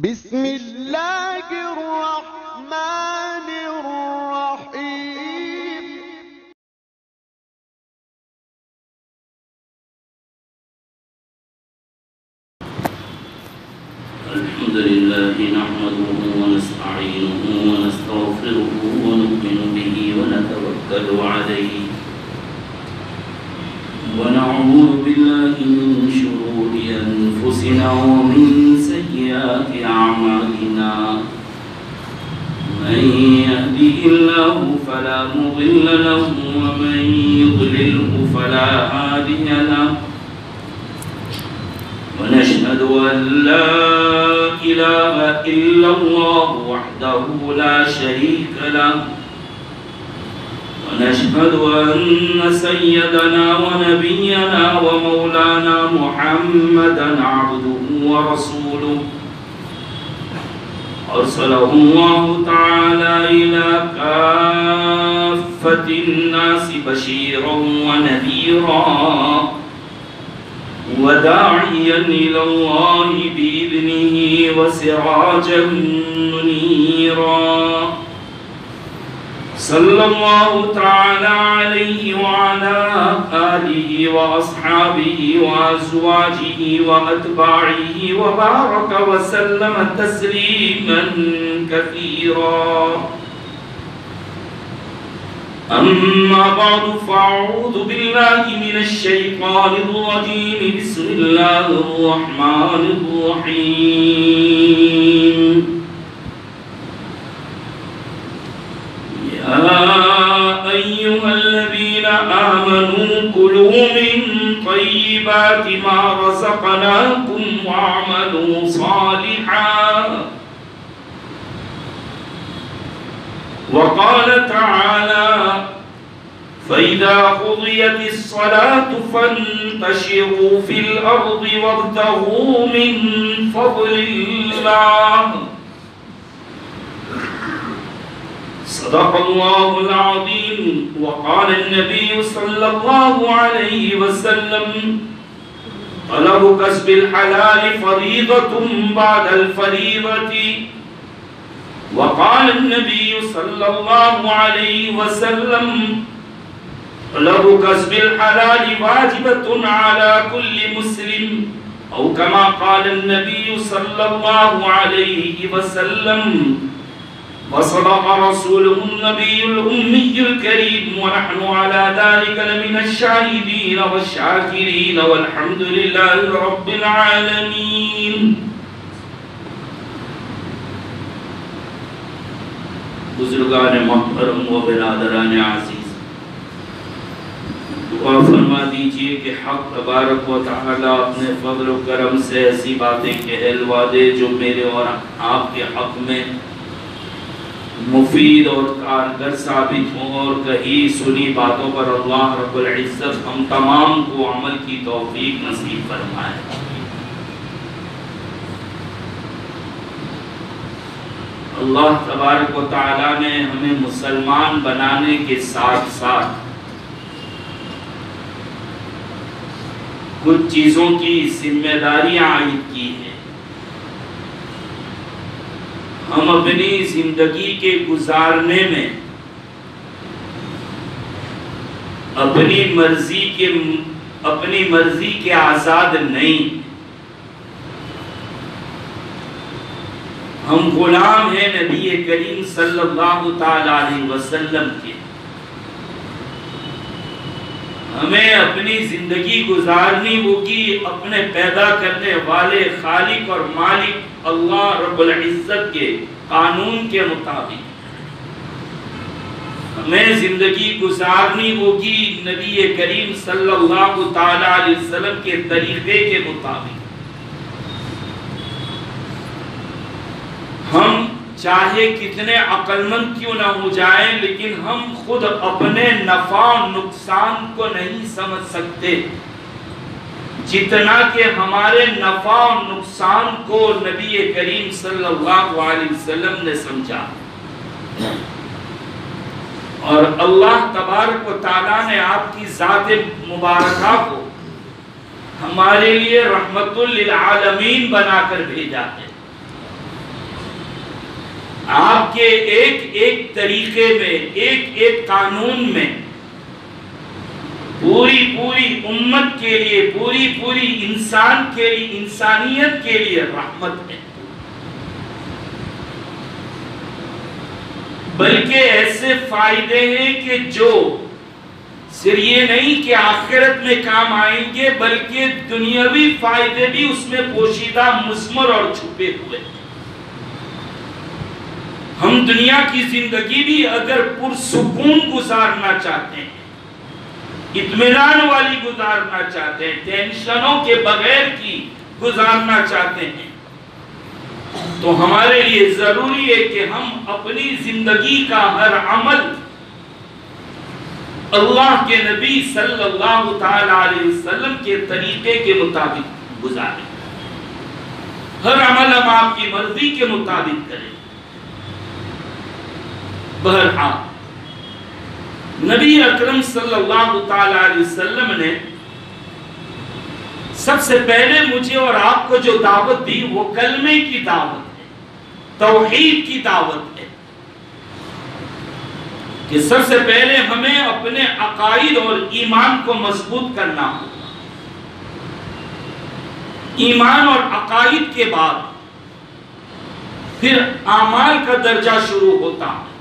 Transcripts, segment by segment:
بسم اللہ الرحمن الرحیم الحمد لله نحمده ونستعينه ونستغفره ونؤمن به ونتوكل عليه ونعوذ بالله من شرور أنفسنا ومن سيئات أعمالنا من يهده الله فلا مضل له ومن يضلله فلا هادي له ونشهد أن لا إله إلا الله وحده لا شريك له ونشهد أن سيدنا ونبينا ومولانا محمدا عبده ورسوله أرسله الله تعالى إلى كافة الناس بشيرا ونذيرا وداعيا إلى الله بإذنه وسراجا منيرا صلى الله تعالى عليه وعلى آله وأصحابه وأزواجه وأتباعه وبارك وسلم تسليما كثيرا أما بعد فأعوذ بالله من الشيطان الرجيم بسم الله الرحمن الرحيم يا أيها الذين آمنوا كلوا من طيبات ما رزقناكم واعملوا صالحا وقال تعالى فإذا قضيت الصلاة فانتشروا في الأرض وابتغوا من فضل الله صدق الله العظيم وقال النبي صلى الله عليه وسلم طلب كسب الحلال فريضة بعد الفريضة وقال النبي صلى الله عليه وسلم طلب كسب الحلال واجبة على كل مسلم أو كما قال النبي صلى الله عليه وسلم وصدق رسوله النبي الأمي الكريم ونحن على ذلك لمن الشاهدين والشاكرين والحمد لله رب العالمين بزرگان محترم و برادران عزیز دعا فرما دیجئے کہ حق تبارک و تعالی اپنے فضل و کرم سے ایسی باتیں کہلوا دے جو میرے اور آپ کے حق میں مفید اور کارگر ثابت ہوں اور کہی سنی باتوں پر اللہ رب العزت ہم تمام کو عمل کی توفیق نصیب فرمائے۔ اللہ تبارک و تعالی نے ہمیں مسلمان بنانے کے ساتھ ساتھ کچھ چیزوں کی ذمہ داریاں عائد کی ہیں۔ ہم اپنی زندگی کے گزارنے میں اپنی مرضی کے آزاد نہیں، ہم غلام ہیں نبی کریم صلی اللہ تعالی علیہ وسلم کے۔ ہمیں اپنی زندگی گزارنی ہوگی اپنے پیدا کرنے والے خالق اور مالک اللہ رب العزت کے قانون کے مطابق۔ ہمیں زندگی گزارنی ہوگی نبی کریم صلی اللہ تعالی علیہ وسلم کے طریقے کے مطابق۔ ہم چاہے کتنے عقل مند کیوں نہ ہو جائیں لیکن ہم خود اپنے نفع و نقصان کو نہیں سمجھ سکتے جتنا کہ ہمارے نفع و نقصان کو نبی کریم صلی اللہ علیہ وسلم نے سمجھا، اور اللہ تبارک و تعالیٰ نے آپ کی ذات مبارکہ کو ہمارے لیے رحمت للعالمین بنا کر بھیجا ہے۔ آپ کے ایک ایک طریقے میں، ایک ایک قانون میں پوری امت کے لیے، پوری انسان کے لیے، انسانیت کے لیے رحمت ہے، بلکہ ایسے فائدے ہیں کہ جو صرف یہ نہیں کہ آخرت میں کام آئیں گے، بلکہ دنیاوی فائدے بھی اس میں پوشیدہ، مضمر اور چھپے ہوئے ہیں۔ ہم دنیا کی زندگی بھی اگر پرسکون گزارنا چاہتے ہیں، اطمینان والی گزارنا چاہتے ہیں، ٹینشنوں کے بغیر کی گزارنا چاہتے ہیں، تو ہمارے لیے ضروری ہے کہ ہم اپنی زندگی کا ہر عمل اللہ کے نبی صلی اللہ تعالی علیہ وسلم کے طریقے کے مطابق گزاریں، ہر عمل ہم آپ کی مرضی کے مطابق کریں۔ بہرحال نبی اکرم صلی اللہ تعالی علیہ وسلم نے سب سے پہلے مجھے اور آپ کو جو دعوت دی وہ کلمے کی دعوت ہے، توحید کی دعوت ہے، کہ سب سے پہلے ہمیں اپنے عقائد اور ایمان کو مضبوط کرنا ہوگا۔ ایمان اور عقائد کے بعد پھر اعمال کا درجہ شروع ہوتا ہے،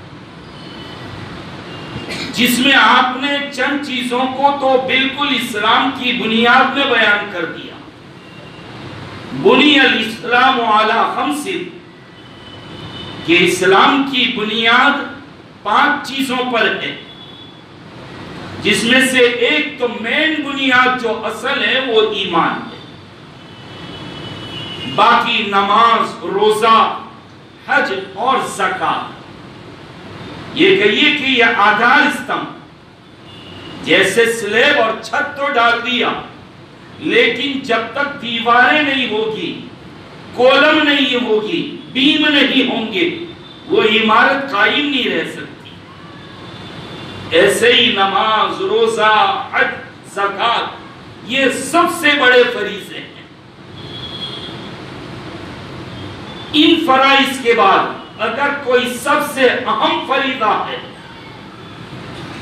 جس میں آپ نے چند چیزوں کو تو بالکل اسلام کی بنیاد میں بیان کر دیا۔ بنی الاسلام علی خمس، کہ اسلام کی بنیاد 5 چیزوں پر ہے، جس میں سے ایک تو مین بنیاد جو اصل ہے وہ ایمان ہے، باقی نماز، روزہ، حج اور زکوٰۃ، یہ کہیے کہ یہ آدھار استمبھ، جیسے سلیب اور چھت تو ڈال دیا، لیکن جب تک دیواریں نہیں ہوگی، کولم نہیں ہوگی، بیم نہیں ہوں گے، وہ عمارت قائم نہیں رہ سکتی۔ ایسے ہی نماز، روزہ، حج، زکوٰۃ، یہ سب سے بڑے فریضے ہیں۔ ان فرائض کے بعد اگر کوئی سب سے اہم فریضہ ہے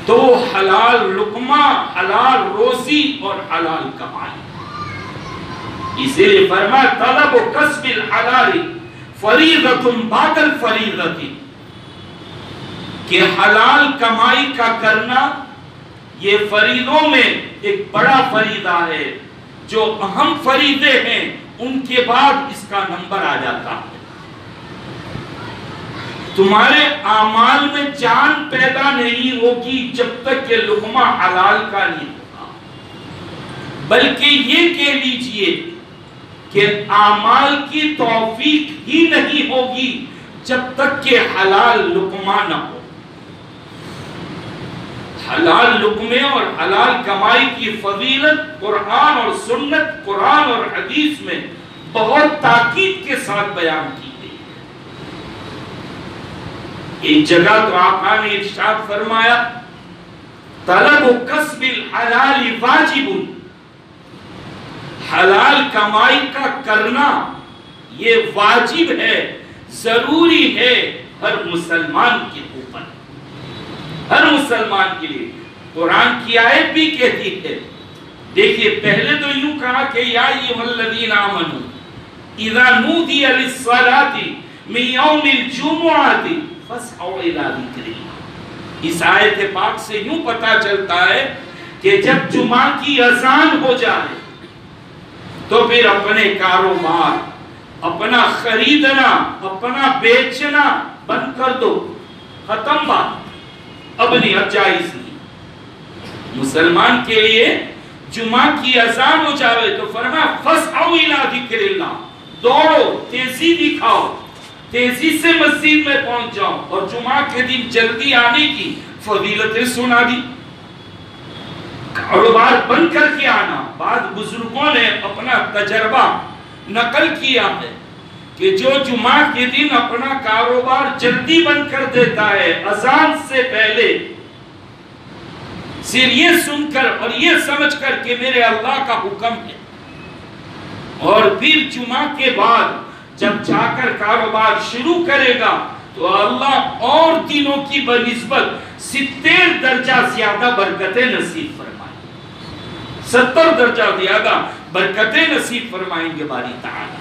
تو حلال لقمہ، حلال روزی اور حلال کمائی۔ اسی لیے فرمایا طلب و کسب الحلال فریضۃ بعد الفریضۃ، کہ حلال کمائی کا کرنا یہ فریضوں میں ایک بڑا فریضہ ہے، جو اہم فریضے ہیں ان کے بعد اس کا نمبر آ جاتا ہے۔ تمہارے اعمال میں جان پیدا نہیں ہوگی جب تک کہ لقمہ حلال کا نہیں ہوگا، بلکہ یہ کہہ لیجئے کہ اعمال کی توفیق ہی نہیں ہوگی جب تک کہ حلال لقمہ نہ ہو۔ حلال لقمے اور حلال کمائی کی فضیلت قرآن اور سنت، قرآن اور حدیث میں بہت تاکید کے ساتھ بیان کی۔ ایک جگہ تو آقا نے ارشاد فرمایا طلب و کسب الحلال واجب، حلال کمائی کا کرنا یہ واجب ہے، ضروری ہے ہر مسلمان کے اوپر، ہر مسلمان کے لیے۔ قرآن کی آیت بھی کہتی ہے، دیکھیے پہلے تو یوں کہا کہ یا ایھا الذین آمنوا اذا نودی للصلاۃ من یوم الجمعۃ فاسعوا الی ذکر اللہ۔ اس آیت پاک سے یوں پتا چلتا ہے کہ جب جمعہ کی اذان ہو جائے تو پھر اپنے کاروبار، اپنا خریدنا، اپنا بیچنا بند کر دو، ختم بات، اب نہیں، اب جائز نہیں۔ مسلمان کے لیے جمعہ کی اذان ہو جائے تو فرمایا فاسعوا الی ذکر اللہ، دوڑو، تیزی دکھاؤ، تیزی سے مسجد میں پہنچ جاؤ، اور جمعہ کے دن جلدی آنے کی فضیلتیں سنا دی۔ کاروبار بند کر کے آنا، بعض بزرگوں نے اپنا تجربہ نقل کیا ہے کہ جو جمعہ کے دن اپنا کاروبار جلدی بند کر دیتا ہے اذان سے پہلے، صرف یہ سن کر اور یہ سمجھ کر کہ میرے اللہ کا حکم ہے، اور پھر جمعہ کے بعد جب جا کر کاروبار شروع کرے گا تو اللہ اور دنوں کی بنسبت 70 درجہ زیادہ برکتیں نصیب فرمائیں، 70 درجہ زیادہ برکتیں نصیب فرمائیں گے باری تعالی۔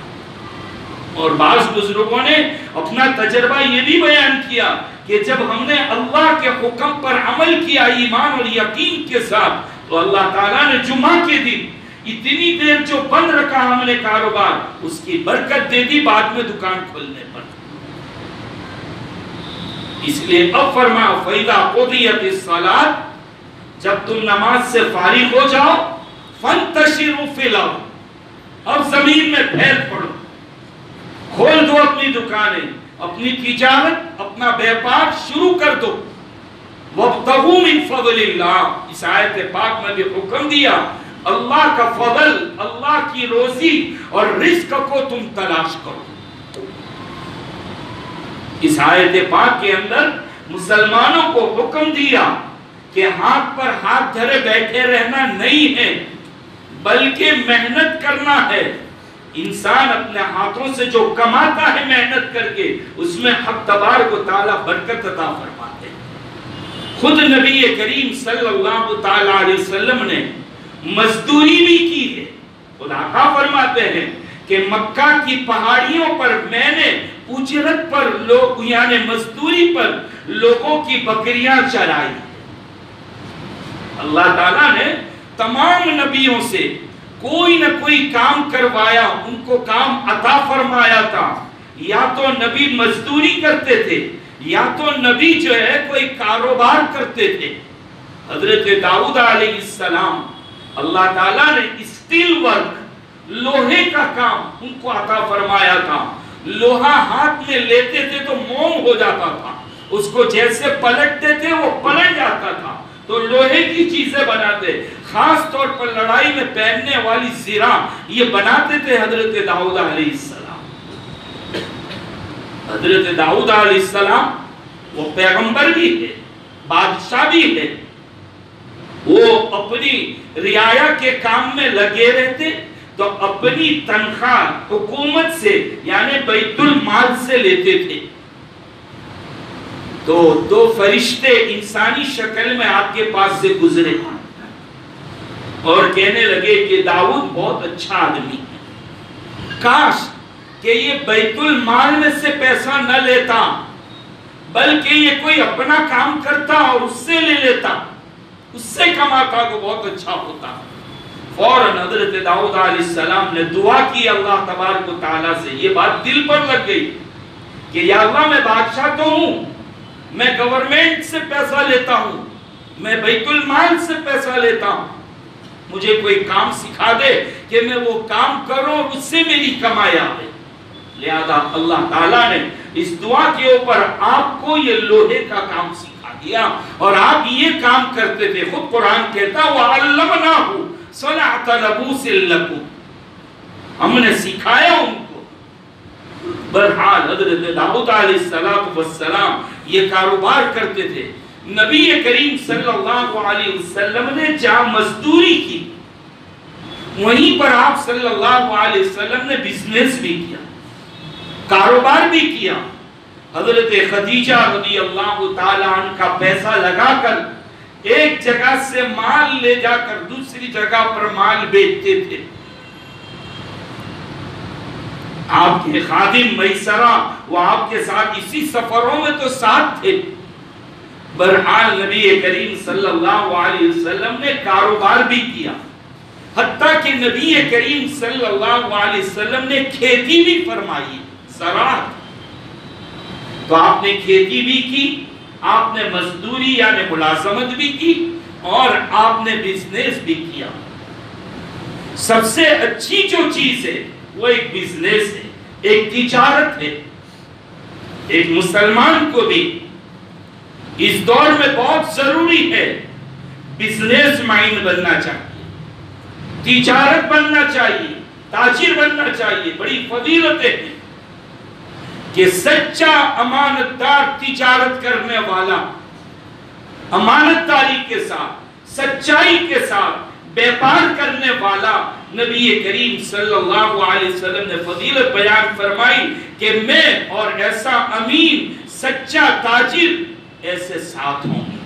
اور بعض بزرگوں نے اپنا تجربہ یہ بھی بیان کیا کہ جب ہم نے اللہ کے حکم پر عمل کیا ایمان اور یقین کے ساتھ، تو اللہ تعالیٰ نے جمعہ کے دن اتنی دیر جو بند رکھا ہم نے کاروبار، اس کی برکت دے دی بعد میں دکان کھولنے پر۔ اس لیے اب فرما فَإِذَا قُضِيَتِ الصَّلَاةُ، جب تم نماز سے فارغ ہو جاؤ، فَانْتَشِرُوا فِي الْأَرْضِ، اب زمین میں پھیل پڑو، کھول دو اپنی دکانیں، اپنی تجارت، اپنا بیپار شروع کر دو۔ وَابْتَغُوا مِنْ فَضْلِ اللَّهِ، اس آیت پاک میں بھی حکم دیا اللہ کا فضل، اللہ کی روزی اور رزق کو تم تلاش کرو۔ اس آیت پاک کے اندر مسلمانوں کو حکم دیا کہ ہاتھ پر ہاتھ دھرے بیٹھے رہنا نہیں ہے، بلکہ محنت کرنا ہے۔ انسان اپنے ہاتھوں سے جو کماتا ہے محنت کر کے، اس میں حق تبارک و تعالی برکت عطا فرماتے ہیں۔ خود نبی کریم صلی اللہ تعالی علیہ وسلم نے مزدوری بھی کی ہے۔ خدا کا فرماتے ہیں کہ مکہ کی پہاڑیوں پر میں نے اجرت پر لوگ یعنی مزدوری پر لوگوں کی بکریاں چرائی۔ اللہ تعالیٰ نے تمام نبیوں سے کوئی نہ کوئی کام کروایا، ان کو کام عطا فرمایا تھا۔ یا تو نبی مزدوری کرتے تھے، یا تو نبی جو ہے کوئی کاروبار کرتے تھے۔ حضرت داؤد علیہ السلام اللہ تعالیٰ نے اسٹیل ورک، لوہے کا کام ان کو عطا فرمایا تھا۔ لوہا ہاتھ میں لیتے تھے تو موم ہو جاتا تھا، اس کو جیسے پلٹتے تھے وہ پلٹ جاتا تھا، تو لوہے کی چیزیں بناتے، خاص طور پر لڑائی میں پہننے والی زرہ یہ بناتے تھے حضرت داؤد علیہ السلام۔ حضرت داؤد علیہ السلام وہ پیغمبر بھی ہے، بادشاہ بھی ہے، وہ اپنی رعایا کے کام میں لگے رہتے تو اپنی تنخواہ حکومت سے یعنی بیت المال سے لیتے تھے۔ تو دو فرشتے انسانی شکل میں آپ کے پاس سے گزرے اور کہنے لگے کہ داؤد بہت اچھا آدمی ہے، کاش کہ یہ بیت المال میں سے پیسہ نہ لیتا بلکہ یہ کوئی اپنا کام کرتا اور اس سے لے لیتا، اس سے کماتا تو بہت اچھا ہوتا۔ فوراً حضرت داؤد علیہ السلام نے دعا کی اللہ تبارک و تعالیٰ سے، یہ بات دل پر لگ گئی کہ یا اللہ میں بادشاہ تو ہوں، میں گورنمنٹ سے پیسہ لیتا ہوں، میں بیت المال سے پیسہ لیتا ہوں، مجھے کوئی کام سکھا دے کہ میں وہ کام کروں اور اس سے میری کمائی آئے۔ لہذا اللہ تعالیٰ نے اس دعا کے اوپر آپ کو یہ لوہے کا کام سکھا دیا اور آپ یہ کام کرتے تھے۔ خود قرآن کہتا وَعَلَّمْنَاهُ صَنَعَةَ لَبُوسٍ لَكُمْ، ہم نے سکھایا ان کو۔ بہرحال حضرت داؤد علیہ السلام یہ کاروبار کرتے تھے۔ نبی کریم صلی اللہ علیہ وسلم نے جہاں مزدوری کی وہیں پر آپ صلی اللہ علیہ وسلم نے بزنس بھی کیا، کاروبار بھی کیا۔ حضرت خدیجہ رضی اللہ تعالیٰ عنہ کا پیسہ لگا کر ایک جگہ سے مال لے جا کر دوسری جگہ پر مال بیچتے تھے۔ آپ کے خادم میسرہ وہ آپ کے ساتھ اسی سفروں میں تو ساتھ تھے۔ بہرحال نبی کریم صلی اللہ علیہ وسلم نے کاروبار بھی کیا، حتیٰ کہ نبی کریم صلی اللہ علیہ وسلم نے کھیتی بھی فرمائی، زراعت۔ تو آپ نے کھیتی بھی کی، آپ نے مزدوری یعنی ملازمت بھی کی اور آپ نے بزنس بھی کیا۔ سب سے اچھی جو چیز ہے وہ ایک بزنس ہے، ایک تجارت ہے۔ ایک مسلمان کو بھی اس دور میں بہت ضروری ہے بزنس مائنڈ بننا چاہیے، تجارت بننا چاہیے، تاجر بننا چاہیے۔ بڑی فضیلتیں ہیں کہ سچا امانت دار تجارت کرنے والا، امانت داری کے ساتھ سچائی کے ساتھ بیپار کرنے والا، نبی کریم صلی اللہ علیہ وسلم نے فضیلت بیان فرمائی کہ میں اور ایسا امین سچا تاجر ایسے ساتھ ہوں گے.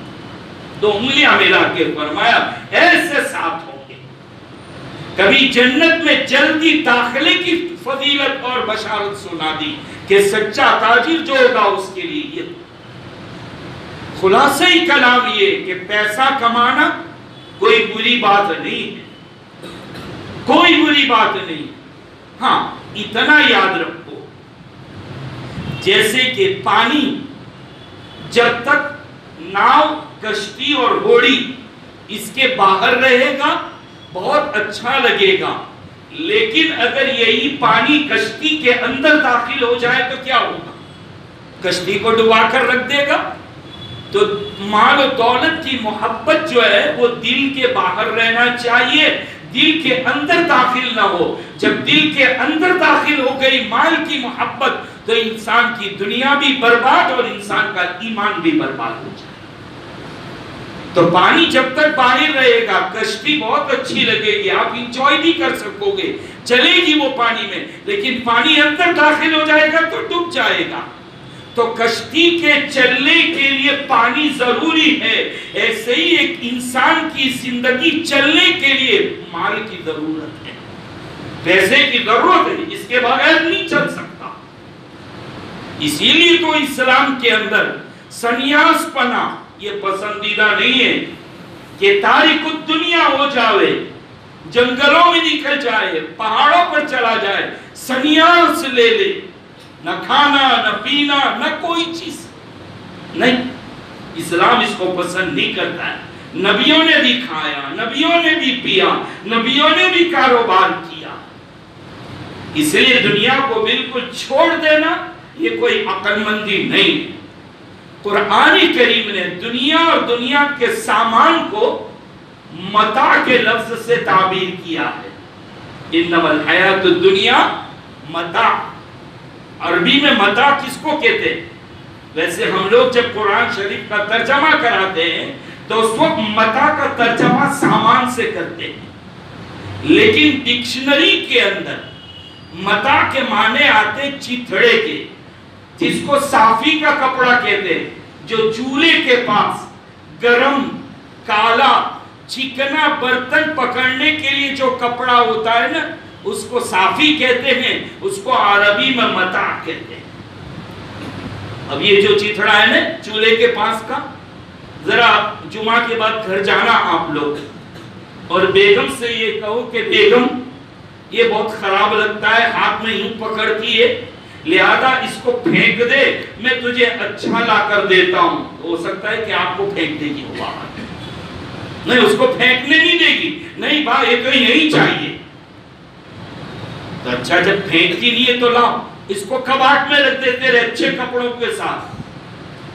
2 انگلیاں ملا کے فرمایا ایسے ساتھ ہوں گے. کبھی جنت میں جلدی داخلے کی فضیلت اور بشارت سنا دی کہ سچا تاجر جو ہوگا اس کے لیے یہ. خلاصہ کلام یہ کہ پیسہ کمانا کوئی بری بات نہیں ہے، کوئی بری بات نہیں. ہاں اتنا یاد رکھو جیسے کہ پانی جب تک ناؤ کشتی اور گھوڑی اس کے باہر رہے گا بہت اچھا لگے گا، لیکن اگر یہی پانی کشتی کے اندر داخل ہو جائے تو کیا ہوگا؟ کشتی کو ڈبا کر رکھ دے گا. تو مال و دولت کی محبت جو ہے وہ دل کے باہر رہنا چاہیے، دل کے اندر داخل نہ ہو. جب دل کے اندر داخل ہو گئی مال کی محبت تو انسان کی دنیا بھی برباد اور انسان کا ایمان بھی برباد ہو جائے. تو پانی جب تک باہر رہے گا کشتی بہت اچھی لگے گی، آپ انجوائے بھی کر سکو گے، چلے گی وہ پانی میں، لیکن پانی اندر داخل ہو جائے گا تو ڈوب جائے گا. تو کشتی کے چلنے کے لیے پانی ضروری ہے، ایسے ہی ایک انسان کی زندگی چلنے کے لیے مال کی ضرورت ہے، پیسے کی ضرورت ہے، اس کے بغیر نہیں چل سکتا. اسی لیے تو اسلام کے اندر سنیاس پنا یہ پسندیدہ نہیں ہے کہ تارک الدنیا ہو جاوے، جنگلوں میں نکل جائے، پہاڑوں پر چلا جائے، سنیاس لے لے، نہ کھانا نہ پینا نہ کوئی چیز نہیں. اسلام اس کو پسند نہیں کرتا ہے. نبیوں نے بھی کھایا، نبیوں نے بھی پیا، نبیوں نے بھی کاروبار کیا. اس لیے دنیا کو بالکل چھوڑ دینا یہ کوئی عقل مندی نہیں ہے. قرآن کریم نے دنیا اور دنیا کے سامان کو متاع کے لفظ سے تعبیر کیا ہے. انما الحیات الدنیا متاع. عربی میں متاع کس کو کہتے ہیں؟ ویسے ہم لوگ جب قرآن شریف کا ترجمہ کراتے ہیں تو اس وقت متاع کا ترجمہ سامان سے کرتے ہیں، لیکن ڈکشنری کے اندر متاع کے معنی آتے چتھڑے کے، جس کو صافی کا کپڑا کہتے ہیں، جو چولہے کے پاس گرم کالا چکنا برتن پکڑنے کے لیے جو کپڑا ہوتا ہے نا اس کو صافی کہتے ہیں، اس کو عربی میں متاع کہتے ہیں. اب یہ جو چتھڑا ہے نا چولہے کے پاس کا، ذرا جمعہ کے بعد گھر جانا آپ لوگ اور بیگم سے یہ کہو کہ بیگم یہ بہت خراب لگتا ہے، ہاتھ میں یوں پکڑتی ہے، لہذا اس کو پھینک دے، میں تجھے اچھا لا کر دیتا ہوں. ہو سکتا ہے کہ آپ کو پھینک دے گی وہ باہر، نہیں اس کو پھینکنے نہیں دے گی، نہیں بھائی یہ تو یہی چاہیے. تو اچھا جب پھینکتی نہیں ہے تو لاؤ، اس کو کباٹ میں رکھ دیتے رہے اچھے کپڑوں کے ساتھ،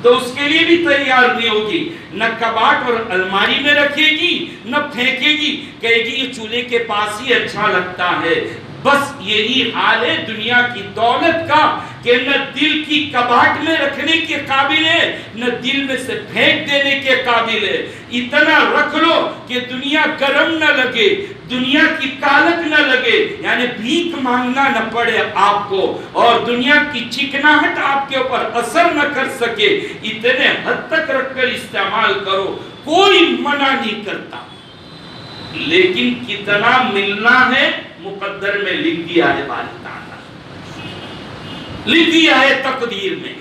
تو اس کے لیے بھی تیار نہیں ہوگی، نہ کباٹ اور الماری میں رکھے گی نہ پھینکے گی، کہے گی یہ چولہے کے پاس ہی اچھا لگتا ہے. بس یہی حال ہے دنیا کی دولت کا کہ نہ دل کی کباٹ میں رکھنے کے قابل ہے نہ دل میں سے پھینک دینے کے قابل ہے. اتنا رکھ لو کہ دنیا گرم نہ لگے، دنیا کی کالک نہ لگے، یعنی بھیک مانگنا نہ پڑے آپ کو، اور دنیا کی چکناہٹ آپ کے اوپر اثر نہ کر سکے. اتنے حد تک رکھ کر استعمال کرو، کوئی منع نہیں کرتا، لیکن کتنا ملنا ہے مقدر میں لکھ دیا ہے باری تعالیٰ، لکھ دیا ہے تقدیر میں.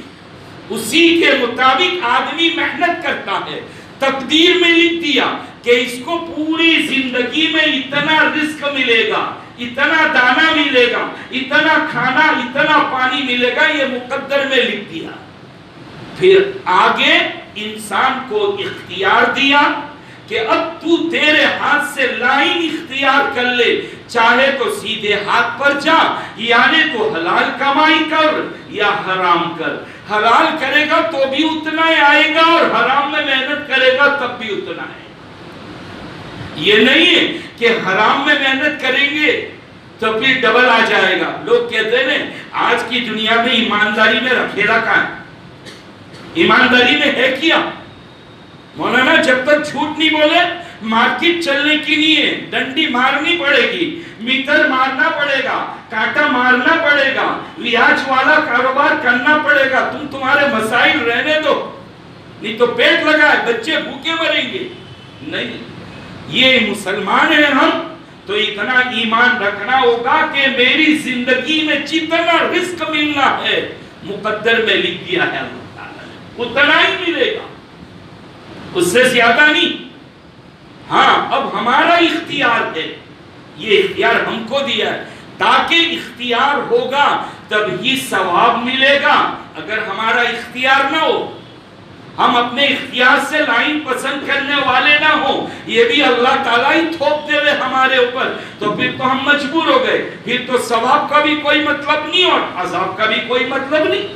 اسی کے مطابق آدمی محنت کرتا ہے، تقدیر میں لکھ دیا کہ اس کو پوری زندگی میں اتنا رزق ملے گا، اتنا دانا ملے گا، اتنا کھانا اتنا پانی ملے گا، یہ مقدر میں لکھ دیا. پھر آگے انسان کو اختیار دیا کہ اب تو تیرے ہاتھ سے لائن اختیار کر لے، چاہے تو سیدھے ہاتھ پر جا، یعنی تو حلال کمائی کر یا حرام کر. حلال کرے گا تو بھی اتنا ہی آئے گا اور حرام میں محنت کرے گا تب بھی اتنا ہے. یہ نہیں ہے کہ حرام میں محنت کریں گے تو پھر ڈبل آ جائے گا. لوگ کہتے ہیں آج کی دنیا میں ایمانداری میں رکھیلا کہاں ہے؟ ایمانداری میں ہے کیا؟ مولانا جب تک جھوٹ نہیں بولے مارکیٹ چلنے کی نہیں ہے، ڈنڈی مارنی پڑے گی، میٹر مارنا پڑے گا، کانٹا مارنا پڑے گا، ریاج والا کاروبار کرنا پڑے گا. تمہارے مسائل نہیں تو پیٹ لگا ہے بچے بھوکے مریں گے. نہیں، یہ مسلمان ہیں ہم تو اتنا ایمان رکھنا ہوگا کہ میری زندگی میں جتنا رزق ملنا ہے مقدر میں لکھ دیا ہے اللہ تعالیٰ نے، اتنا ہی ملے گا، اس سے زیادہ نہیں. ہاں اب ہمارا اختیار ہے، یہ اختیار ہم کو دیا ہے تاکہ اختیار ہوگا تب ہی ثواب ملے گا. اگر ہمارا اختیار نہ ہو، ہم اپنے اختیار سے لائن پسند کرنے والے نہ ہوں، یہ بھی اللہ تعالیٰ ہی تھوپ دے ہوئے ہمارے اوپر، تو پھر تو ہم مجبور ہو گئے، پھر تو ثواب کا بھی کوئی مطلب نہیں اور عذاب کا بھی کوئی مطلب نہیں.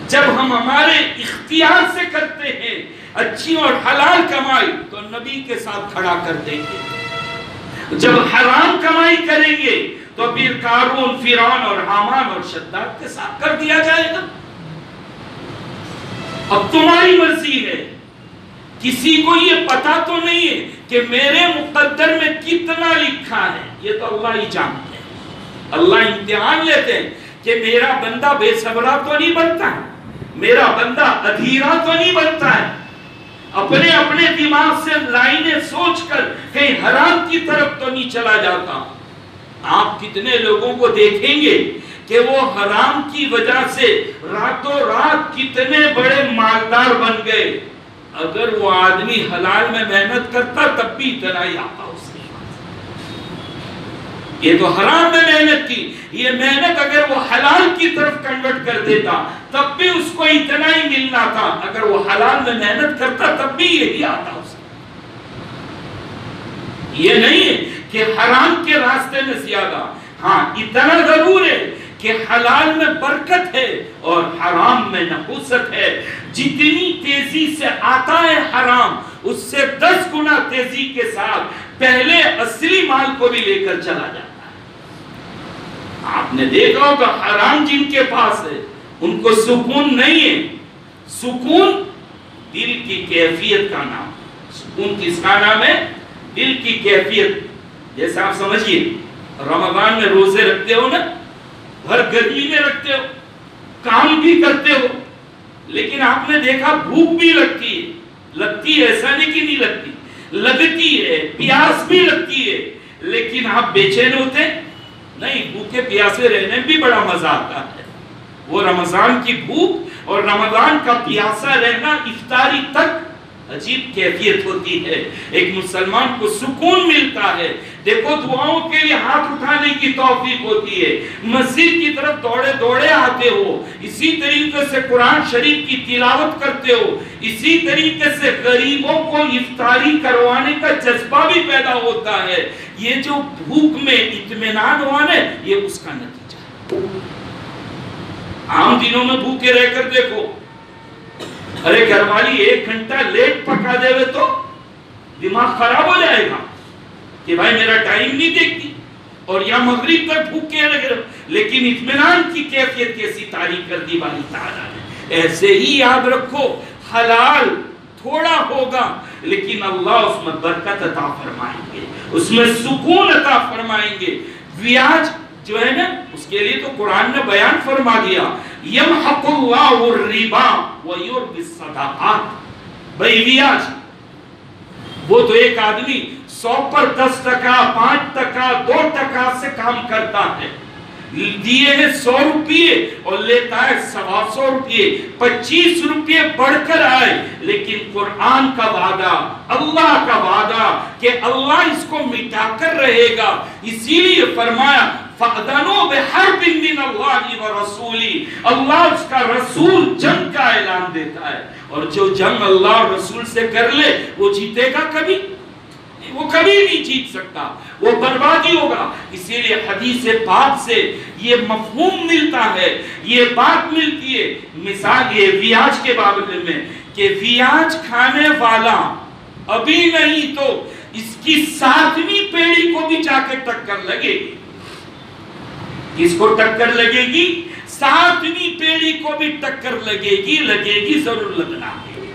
جب ہم ہمارے اختیار سے کرتے ہیں اچھی اور حلال کمائی تو نبی کے ساتھ کھڑا کر دیں گے. جب حرام کمائی کریں گے تو پھر قارون، فرعون اور حامان اور شداد کے ساتھ کر دیا جائے گا. اب تمہاری مرضی ہے. کسی کو یہ پتا تو نہیں ہے کہ میرے مقدر میں کتنا لکھا ہے، یہ تو اللہ ہی جانتے ہیں. اللہ امتحان لیتے ہیں کہ میرا بندہ بے صبرا تو نہیں بنتا ہے، میرا بندہ ادھیرا تو نہیں بنتا ہے، اپنے اپنے دماغ سے لائنیں سوچ کر کہیں حرام کی طرف تو نہیں چلا جاتا. آپ کتنے لوگوں کو دیکھیں گے کہ وہ حرام کی وجہ سے راتوں رات کتنے بڑے مالدار بن گئے. اگر وہ آدمی حلال میں محنت کرتا تب بھی اتنا ہی آتا اس کے پاس. یہ تو حرام میں محنت کی، یہ محنت اگر وہ حلال کی طرف کنورٹ کر دیتا تب بھی اس کو اتنا ہی ملنا تھا. اگر وہ حلال میں محنت کرتا تب بھی یہی آتا اس کو. یہ نہیں ہے کہ حرام کے راستے میں زیادہ، ہاں اتنا ضرور ہے کہ حلال میں برکت ہے اور حرام میں نحوست ہے. جتنی تیزی سے آتا ہے حرام، اس سے 10 گنا تیزی کے ساتھ پہلے اصلی مال کو بھی لے کر چلا جاتا ہے. آپ نے دیکھا ہوگا حرام جن کے پاس ہے ان کو سکون نہیں ہے. سکون دل کی کیفیت کا نام. سکون کس کا نام ہے؟ دل کی کیفیت. جیسے آپ سمجھئے رمضان میں روزے رکھتے ہو نا، ہر گرمی میں رکھتے ہو، کام بھی کرتے ہو، لیکن آپ نے دیکھا بھوک بھی لگتی ہے. لگتی ہے، ایسا نہیں کہ نہیں لگتی، لگتی ہے، پیاس بھی لگتی ہے، لیکن آپ بے چین ہوتے نہیں. بھوکے پیاسے رہنے بھی بڑا مزہ آتا ہے. وہ رمضان کی بھوک اور رمضان کا پیاسا رہنا افطاری تک عجیب کیفیت ہوتی ہے. ایک مسلمان کو سکون ملتا ہے. دیکھو دعاؤں کے لیے ہاتھ اٹھانے کی توفیق ہوتی ہے، مسجد کی طرف دوڑے دوڑے آتے ہو، اسی طریقے سے قرآن شریف کی تلاوت کرتے ہو، اسی طریقے سے غریبوں کو افطاری کروانے کا جذبہ بھی پیدا ہوتا ہے. یہ جو بھوک میں اطمینان ہوا نا، یہ اس کا نتیجہ ہے. عام دنوں میں بھوکے رہ کر دیکھو، ارے گھر والی 1 گھنٹہ لیٹ پکا دے ہوئے تو دماغ خراب ہو جائے گا کہ بھائی میرا ٹائم نہیں دیکھتی، اور یا مغرب تک بھوکے لگ رہے. لیکن اطمینان کی کیفیت کیسی تعریف کر دی باری تعالیٰ نے. ایسے ہی یاد رکھو، حلال تھوڑا ہوگا لیکن اللہ اس میں برکت عطا فرمائیں گے، اس میں سکون عطا فرمائیں گے. ویاج جو ہے نا، اس کے لیے تو قرآن نے بیان فرما دیا، یمحق اللہ الربا ویربی الصدقات. بھائی ویاج، وہ تو ایک آدمی 100 پر 10%، 5%، 2% سے کام کرتا ہے. دیے ہیں 100 روپیے اور لیتا ہے 125 روپیے، 25 روپیے بڑھ کر آئے. لیکن قرآن کا وعدہ، اللہ کا وعدہ کہ اللہ اس کو مٹا کر رہے گا. اسی لیے فرمایا فَأْذَنُوا بِحَرْبٍ مِّنَ اللَّهِ وَرَسُولِهِ. اللہ اس کا رسول جنگ کا اعلان دیتا ہے، اور جو جنگ اللہ اور رسول سے کر لے وہ جیتے گا کبھی؟ وہ کبھی نہیں جیت سکتا، وہ بربادی ہوگا. اسی لیے حدیث پاک سے یہ مفہوم ملتا ہے، یہ بات ملتی ہے. مثال یہ ویاج کے بابت میں کہ ویاج کھانے والا ابھی نہیں تو اس کی 7ویں پیڑھی کو بھی جا کے ٹکر لگے گی. کس کو ٹکر لگے گی؟ 7ویں پیڑھی کو بھی ٹکر لگے گی ضرور لگنا ہے.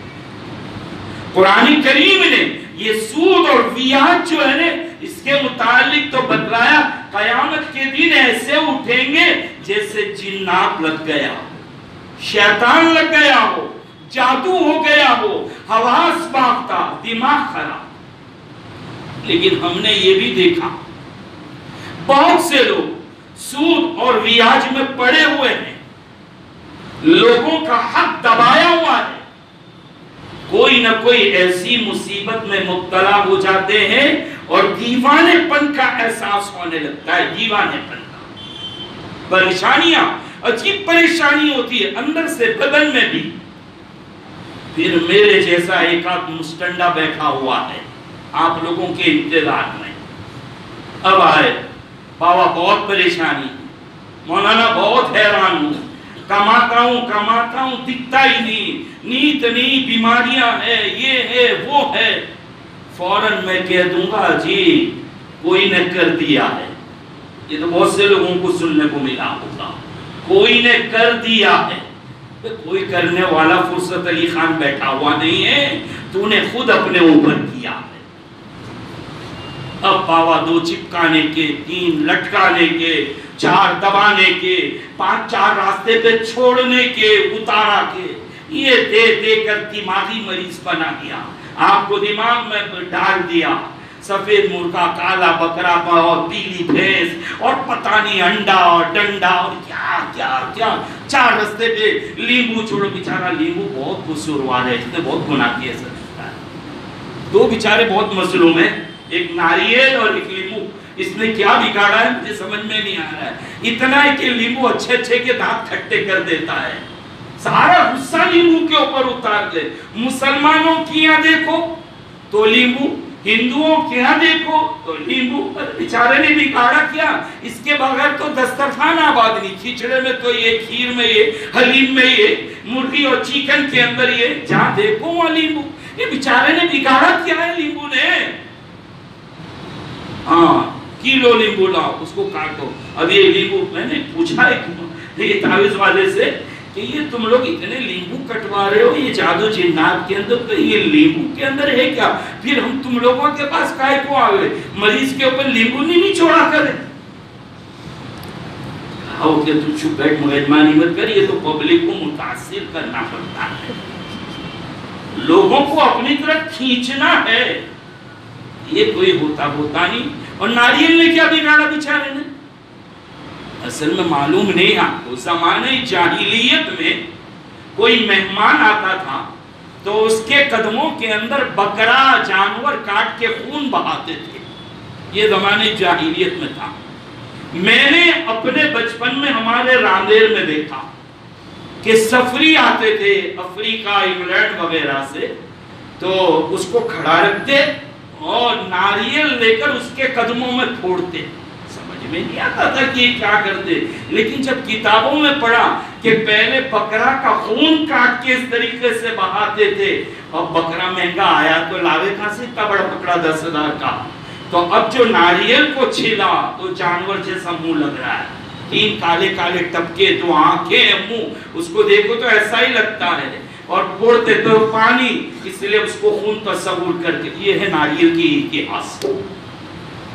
قرآن کریم نے یہ سود اور ویاج جو ہے نا، اس کے متعلق تو بتلایا قیامت کے دن ایسے اٹھیں گے جیسے جنات لگ گیا، شیطان لگ گیا ہو، جادو ہو گیا ہو، حواس باختہ، دماغ خراب۔ لیکن ہم نے یہ بھی دیکھا بہت سے لوگ سود اور ریاج میں پڑے ہوئے ہیں، لوگوں کا حق دبایا ہوا ہے، کوئی نہ کوئی ایسی مصیبت میں مبتلا ہو جاتے ہیں اور دیوانے پن کا احساس ہونے لگتا ہے، دیوانے پن کا، پریشانیاں، عجیب پریشانی ہوتی ہے اندر سے بدن میں بھی۔ پھر میرے جیسا ایک آدھ مستنڈا بیٹھا ہوا ہے آپ لوگوں کے انتظار میں، اب آئے بابا بہت پریشانی، مولانا بہت حیران ہوں، کماتا ہوں دکھتا ہی نہیں، نیت نہیں، بیماریاں ہیں، یہ ہے وہ ہے۔ فوراً میں کہہ دوں گا جی کوئی نے کر دیا ہے، یہ تو بہت سے لوگوں کو سننے کو ملا ہوگا، کوئی نے کر دیا ہے۔ کوئی کرنے والا فرصت علی خان بیٹھا ہوا نہیں ہے، تو نے خود اپنے اوپر کیا ہے۔ اب بابا 2 چپکانے کے، 3 لٹکانے کے، 4 دبانے کے، 5 4 راستے پہ چھوڑنے کے، اتارا کے، یہ دے دے کر دماغی مریض بنا دیا، آپ کو دماغ میں ڈال دیا۔ سفید مرغا، کالا بکرا اور پیلی بھینس اور پتہ نہیں انڈا اور ڈنڈا اور کیا کیا کیا، 4 راستے پہ لیمبو چھوڑو، بیچارہ لیمبو بہت قصوروار ہے، اس نے بہت گناہ کیے سکتا ہے۔ 2 بیچارے بہت مظلوم ہیں، ایک ناریل اور ایک لیمبو، اس نے کیا بگاڑا ہے مجھے سمجھ میں نہیں آ رہا ہے، اتنا ہے کہ لیمبو اچھے کے دانت کھٹے کر دیتا ہے، سارا غصہ لیمبو کے اوپر اتار دے۔ مسلمانوں کی یہاں دیکھو تو لیمبو، ہندوؤں کے ہاں دیکھو تو لیمبو، بیچارے نے بگاڑا کیا؟ اس کے بغیر تو دسترخوان آباد نہیں، کھچڑے میں تو یہ، کھیر میں یہ، حلیم میں یہ، مرغی اور چکن کے اندر یہ، جہاں دیکھو وہاں لیمبو۔ یہ بیچارے نے بگاڑا کیا ہے لیمبو نے؟ ہاں کیلو لیمبو لاؤ، اس کو کاٹو۔ اب یہ لیمبو، میں نے پوچھا ایک تعویذ والے سے کہ یہ تم لوگ اتنے لیمبو کٹوا رہے ہو، یہ جادو جنات کے اندر تو یہ لیمبو کے اندر ہے کیا؟ پھر ہم تم لوگوں کے پاس کائے کو آئے؟ مریض کے اوپر لیمبو نہیں چھوڑا کرے؟ کہا کہ تو چھپ بیٹھ، مہربانی مت کر، یہ تو پبلک کو متاثر کرنا پڑتا ہے، لوگوں کو اپنی طرف کھینچنا ہے، یہ کوئی ہوتا نہیں۔ اور ناریل نے کیا بگاڑا بیچارے نے؟ اصل میں معلوم نہیں آپ کو، زمانے جاہلیت میں کوئی مہمان آتا تھا تو اس کے قدموں کے اندر بکرا جانور کاٹ کے خون بہاتے تھے، یہ زمانے جاہلیت میں تھا۔ میں نے اپنے بچپن میں ہمارے راندیر میں دیکھا کہ سفری آتے تھے افریقہ، انگلینڈ وغیرہ سے، تو اس کو کھڑا رکھتے اور ناریل لے کر اس کے قدموں میں پھوڑتے۔ سمجھ میں نہیں آتا تھا کہ یہ کیا کرتے، لیکن جب کتابوں میں پڑھا کہ پہلے بکرا کا خون کاٹ کے اس طریقے سے بہاتے تھے، اور بکرا مہنگا آیا تو لاوے کہاں سے اتنا بڑا بکرا 10,000 کا، تو اب جو ناریل کو چھیلا تو جانور جیسا منہ لگ رہا ہے، 3 کالے کالے ٹپکے، 2 آنکھیں، منہ، اس کو دیکھو تو ایسا ہی لگتا ہے، اور پھوڑتے تو پانی، اس لیے اس کو خون تصور کر کے۔ یہ ہے ناریل کی اتہاس،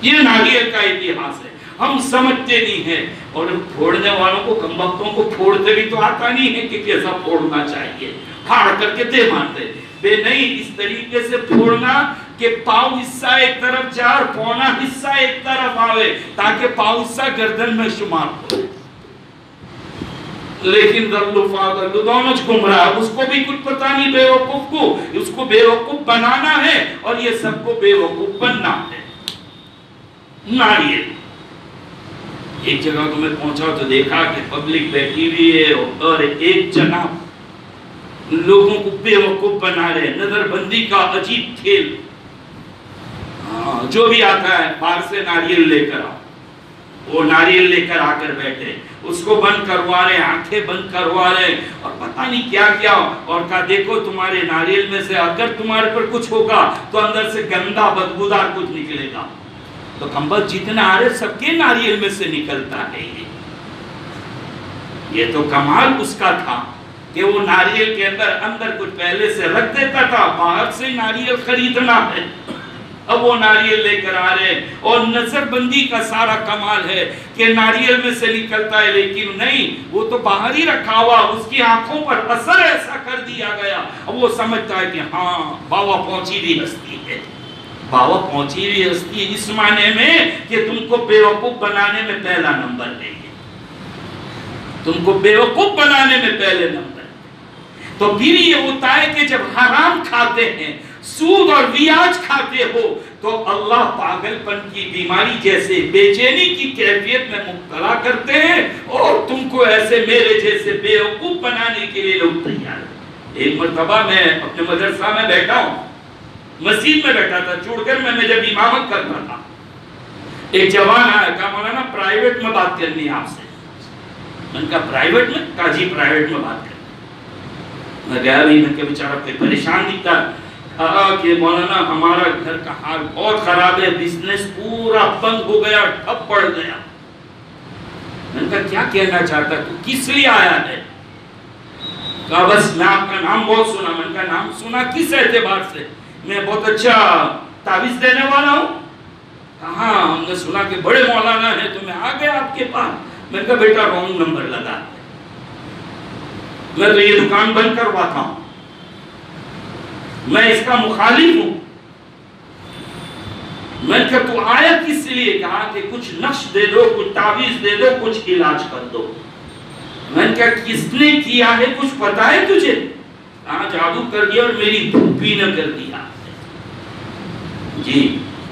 یہ ناریل کا اتہاس ہے، ہم سمجھتے نہیں ہیں، اور پھوڑنے والوں کو، کم بختوں کو پھوڑتے بھی تو آتا نہیں ہے کہ کیسا پھوڑنا چاہیے، پھاڑ کر کے دے مانتے بے نہیں، اس طریقے سے پھوڑنا کہ پاؤں حصہ ایک طرف جا اور پونا حصہ ایک طرف آوے، تاکہ پاؤں حصہ گردن میں شمار ہو۔ لیکن ذلو فاضل دونوں گمراہ، اس کو بھی کچھ پتہ نہیں، بے وقوف کو، اس کو بے وقوف بنانا ہے اور یہ سب کو بے وقوف بننا ہے۔ ناریل ایک جگہ تو میں پہنچا تو دیکھا کہ پبلک بیٹھی ہوئی ہے اور ایک جناب لوگوں کو بے وقوف بنا رہے، نظر بندی کا عجیب کھیل۔ جو بھی آتا ہے باہر سے ناریل لے کر آؤ، وہ ناریل لے کر آ کر بیٹھے، اس کو بند کروا رہے، آنکھیں بند کروا رہے اور پتہ نہیں کیا کیا، اور کہا دیکھو تمہارے ناریل میں سے اگر تمہارے پر کچھ ہوگا تو اندر سے گندا بدبودار کچھ نکلے گا، تو کمبخت جتنے آ رہے سب کے ناریل میں سے نکلتا ہے۔ یہ تو کمال اس کا تھا کہ وہ ناریل کے اندر کچھ پہلے سے رکھ دیتا تھا، باہر سے ناریل خریدنا ہے، اب وہ ناریل لے کر آ رہے ہیں، اور نظر بندی کا سارا کمال ہے کہ ناریل میں سے نکلتا ہے، لیکن نہیں، وہ تو باہر ہی رکھا ہوا، اس کی آنکھوں پر اثر ایسا کر دیا گیا، اب وہ سمجھتا ہے کہ ہاں باوا پہنچی بھی ہستی ہے، باوا پہنچی بھی ہستی ہے، اس معنی میں کہ تم کو بیوقوف بنانے میں پہلا نمبر لیں گے، تم کو بیوقوف بنانے میں پہلے نمبر۔ تو پھر یہ ہوتا ہے کہ جب حرام کھاتے ہیں، سود اور بیاج کھاتے ہو، تو اللہ پاگل پن کی بیماری جیسے بے چینی کی کیفیت میں مبتلا کرتے ہیں، اور تم کو ایسے میرے جیسے بیوقوف بنانے کے لیے لوگ تیار ہیں۔ ایک مرتبہ میں اپنے مدرسہ میں بیٹھا ہوں، مسجد میں بیٹھا تھا، چوڑ کر میں جب امامت کرتا تھا، ایک جوان آیا، کہا مولانا پرائیویٹ میں بات کرنی ہے آپ سے۔ میں نے کہا پرائیویٹ میں؟ کہا جی پرائیویٹ میں بات کرنی۔ میں گیا بھی، میں کہ بیچارہ کوئی پریشان دکھتا، کہا کہ مولانا ہمارا گھر کا حال بہت خراب ہے، بزنس پورا بند ہو گیا، ٹھپ پڑ گیا۔ میں نے کہا کیا کہنا چاہتا تو کس لیے آیا ہے؟ کہا بس میں آپ کا نام بہت سنا۔ میں نے کہا نام سنا کس اعتبار سے؟ میں بہت اچھا تعویذ دینے والا ہوں۔ کہاں ہم نے سنا کہ بڑے مولانا ہیں، تو میں آ گیا آپ کے پاس۔ میں نے کہا بیٹا رونگ نمبر لگا، میں تو یہ دکان بند کرواتا ہوں، میں اس کا مخالف ہوں۔ میں نے کہا تو آیا کس لیے؟ کہا کہ کچھ نقش دے دو، کچھ تعویذ دے دو، کچھ علاج کر دو۔ میں نے کہا کس نے کیا ہے کچھ پتا ہے تجھے؟ کہا جادو کر دیا اور میری پھوپھی نے کر دیا۔ جی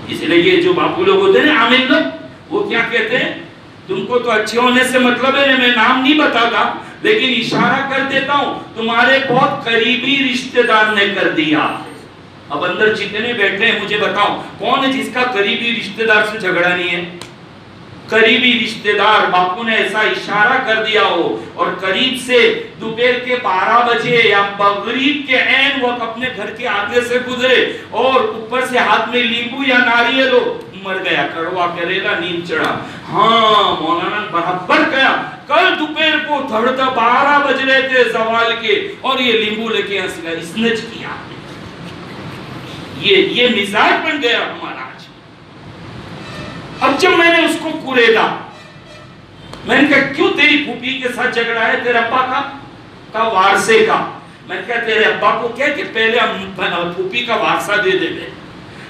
اس لیے یہ جو باپو لوگ ہوتے ہیں عامل لوگ، وہ کیا کہتے ہیں؟ تم کو تو اچھے ہونے سے مطلب ہے، میں نام نہیں بتاتا لیکن اشارہ کر دیتا ہوں، تمہارے بہت قریبی رشتہ دار نے کر دیا۔ اب اندر جتنے بیٹھے ہیں مجھے بتاؤ کون ہے جس کا قریبی رشتہ دار سے جھگڑا نہیں ہے؟ قریبی رشتہ دار باپو نے ایسا اشارہ کر دیا ہو، اور قریب سے دوپہر کے 12 بجے یا مغرب کے عین وقت اپنے گھر کے آگے سے گزرے، اور اوپر سے ہاتھ میں لیمبو یا ناریل ہو، مر گیا، کڑوا کریلا نیند چڑھا۔ ہاں مولانا برابر گیا، کل دوپہر کو دھڑتا 12 بج رہے تھے زوال کے، اور یہ لیمبو لے کے ہنس گیا، اس نے کیا؟ یہ مزاج بن گیا ہمارا آج۔ اب جب میں نے اس کو کوریدا، میں نے کہا کیوں تیری پھوپھی کے ساتھ جھگڑا ہے؟ تیرے ابا کا؟ کہا وارثے کا۔ میں نے کہا تیرے ابا کو کہہ کہ پہلے ہم پھوپھی کا وارثہ دے دے۔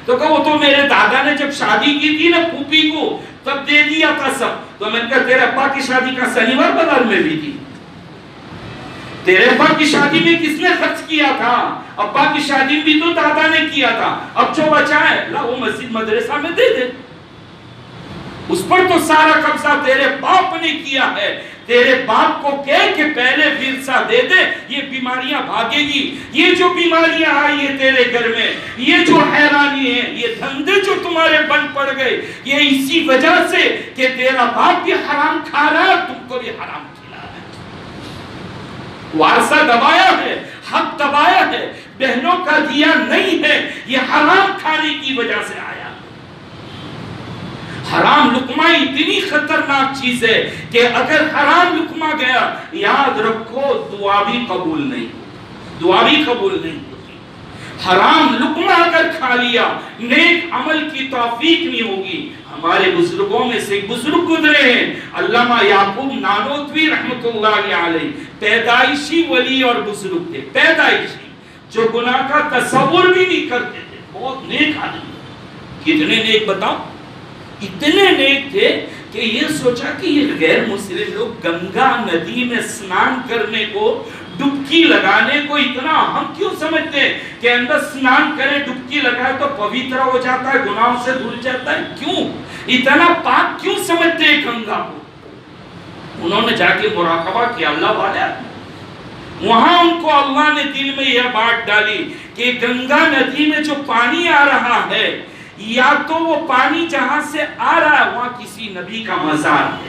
تو کہا وہ تو میرے دادا نے جب شادی کی تھی نا پھوپھی کو تب دے دیا تھا سب۔ تو میں نے کہا تیرے ابا کی شادی کا شنیوار بازار میں بھی تھی، تیرے ابا کی شادی میں کس نے خرچ کیا تھا؟ ابا کی شادی بھی تو دادا نے کیا تھا، اب جو بچا ہے لا وہ مسجد مدرسہ میں دے دے، اس پر تو سارا قبضہ تیرے باپ نے کیا ہے۔ تیرے باپ کو کہہ کہ پہلے ورثہ دے دے، یہ بیماریاں بھاگے گی۔ یہ جو بیماریاں آئی ہے تیرے گھر میں، یہ جو حیرانی ہے، یہ دھندے جو تمہارے بن پڑ گئے، یہ اسی وجہ سے کہ تیرا باپ بھی حرام کھا رہا ہے، تم کو بھی حرام کھلا ہے۔ وارثہ دبایا ہے، حق دبایا ہے، بہنوں کا دیا نہیں ہے، یہ حرام کھانے کی وجہ سے آیا۔ حرام لقمہ اتنی خطرناک چیز ہے کہ اگر حرام لقمہ گیا، یاد رکھو دعا بھی قبول نہیں، دعا بھی قبول نہیں ہوگی۔ حرام لقمہ اگر کھا لیا، نیک عمل کی توفیق نہیں ہوگی۔ ہمارے بزرگوں میں سے بزرگ گزرے ہیں، علامہ یعقوب نانوتوی رحمت اللہ علیہ، پیدائشی ولی اور بزرگ تھے، پیدائشی، جو گناہ کا تصور بھی نہیں کرتے تھے، بہت نیک آدمی۔ کتنے نیک بتاؤ؟ اتنے نیک تھے کہ یہ سوچا کہ یہ غیر مسلم لوگ گنگا ندی میں سنان کرنے کو، ڈبکی لگانے کو اتنا ہم کیوں سمجھتے ہیں کہ اندر سنان کرے ڈبکی لگائے تو پویتر ہو جاتا ہے، گناہوں سے دھل جاتا ہے؟ کیوں اتنا پاک کیوں سمجھتے ہیں گنگا کو؟ انہوں نے جا کے مراقبہ کیا، اللہ والا وہاں ان کو اللہ نے دل میں یہ بات ڈالی کہ گنگا ندی میں جو پانی آ رہا ہے، یا تو وہ پانی جہاں سے آ رہا ہے وہاں کسی نبی کا مزار ہے،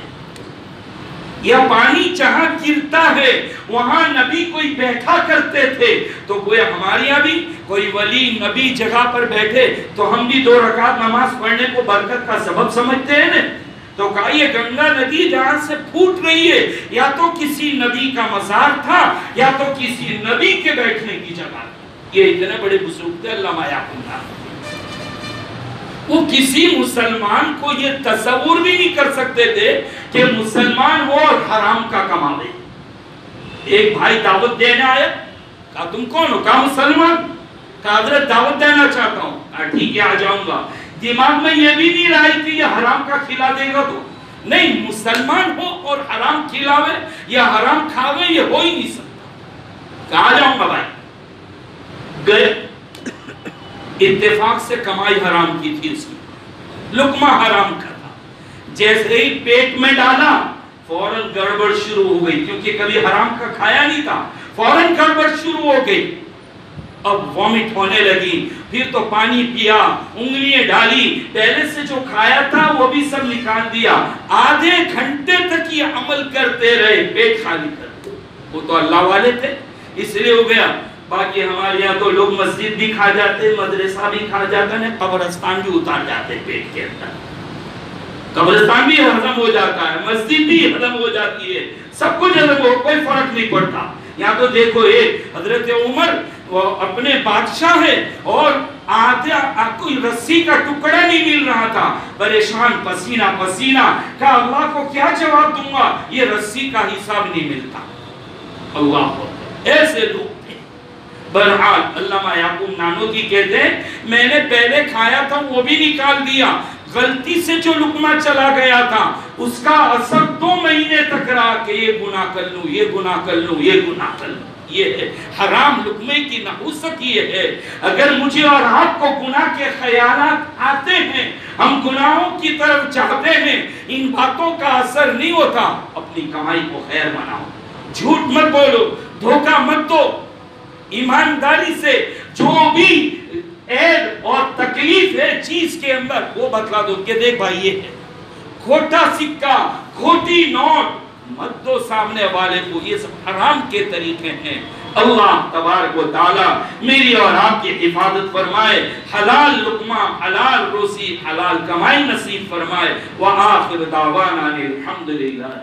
یا پانی جہاں گرتا ہے وہاں نبی کوئی بیٹھا کرتے تھے۔ تو کوئی ہمارے یہاں بھی کوئی ولی نبی جگہ پر بیٹھے تو ہم بھی 2 رکعت نماز پڑھنے کو برکت کا سبب سمجھتے ہیں نا۔ تو کہا یہ گنگا ندی جہاں سے پھوٹ رہی ہے، یا تو کسی نبی کا مزار تھا یا تو کسی نبی کے بیٹھنے کی جگہ تھی۔ یہ اتنے بڑے بزرگ تھے علامہ یعقوب نانوتوی۔ وہ کسی مسلمان کو یہ تصور بھی نہیں کر سکتے تھے کہ مسلمان ہو اور حرام کا کماوے. ایک بھائی دعوت دینے آیا, کہا تم کون ہو؟ کہا مسلمان. کہا حضرت دعوت دینا چاہتا ہوں. کہا ٹھیک ہے آ جاؤں گا. دماغ میں یہ بھی نہیں رہی کہ یہ حرام کا کھلا دے گا تو نہیں, مسلمان ہو اور حرام کھلاوے یا حرام کھاوے یہ ہو ہی نہیں سکتا. کہا آ جاؤں گا بھائی. گئے, اتفاق سے کمائی حرام کی تھی اس کی, لقمہ حرام کا تھا. جیسے ہی پیٹ میں ڈالا فوراً گڑبڑ شروع ہو گئی, کیونکہ کبھی حرام کا کھایا نہیں تھا. فوراً گڑبڑ شروع ہو گئی. اب وامٹ ہونے لگی. پھر تو پانی پیا, انگلیاں ڈالی, پہلے سے جو کھایا تھا وہ بھی سب نکال دیا. آدھے گھنٹے تک یہ عمل کرتے رہے, پیٹ خالی کرتے. وہ تو اللہ والے تھے اس لیے ہو گیا. باقی ہمارے یہاں تو لوگ مسجد بھی کھا جاتے, مدرسہ بھی کھا جاتے ہیں, قبرستان بھی اتار جاتے پیٹ کے اندر. قبرستان بھی ہضم ہو جاتا ہے, مسجد بھی ہضم ہو جاتی ہے, سب کچھ ہضم ہو, کوئی فرق نہیں پڑتا. یہاں تو دیکھو ایک حضرت عمر وہ اپنے بادشاہ ہے اور آدھا کوئی رسی کا ٹکڑا نہیں مل رہا تھا, پریشان, پسینہ پسینہ. کہا اللہ کو کیا جواب دوں گا, یہ رسی کا حساب نہیں ملتا. اللہ ایسے لوگ تھے. بہرحال علامہ یعقوب نانوتوی کہتے ہیں میں نے پہلے کھایا تھا وہ بھی نکال دیا, غلطی سے جو لقمہ چلا گیا تھا اس کا اثر 2 مہینے تک رہا کہ یہ گناہ کر لوں, یہ گناہ کر لوں, یہ گناہ کر لوں. یہ ہے حرام لقمے کی نحوست. یہ ہے اگر مجھے اور آپ کو گناہ کے خیالات آتے ہیں, ہم گناہوں کی طرف چاہتے ہیں, ان باتوں کا اثر نہیں ہوتا, اپنی کمائی کو خیر بناؤ, جھوٹ مت بولو, دھوکہ مت دو, ایمانداری سے جو بھی عیب اور تکلیف ہے چیز کے اندر وہ بتلا دو کہ دیکھ بھائی یہ ہے. کھوٹا سکہ, کھوٹی نوٹ مت دو سامنے والے کو, یہ سب حرام کے طریقے ہیں. اللہ تبارک و تعالی میری اور آپ کی حفاظت فرمائے, حلال لقمہ, حلال روزی, حلال کمائی نصیب فرمائے. وآخر دعوانا الحمدللہ.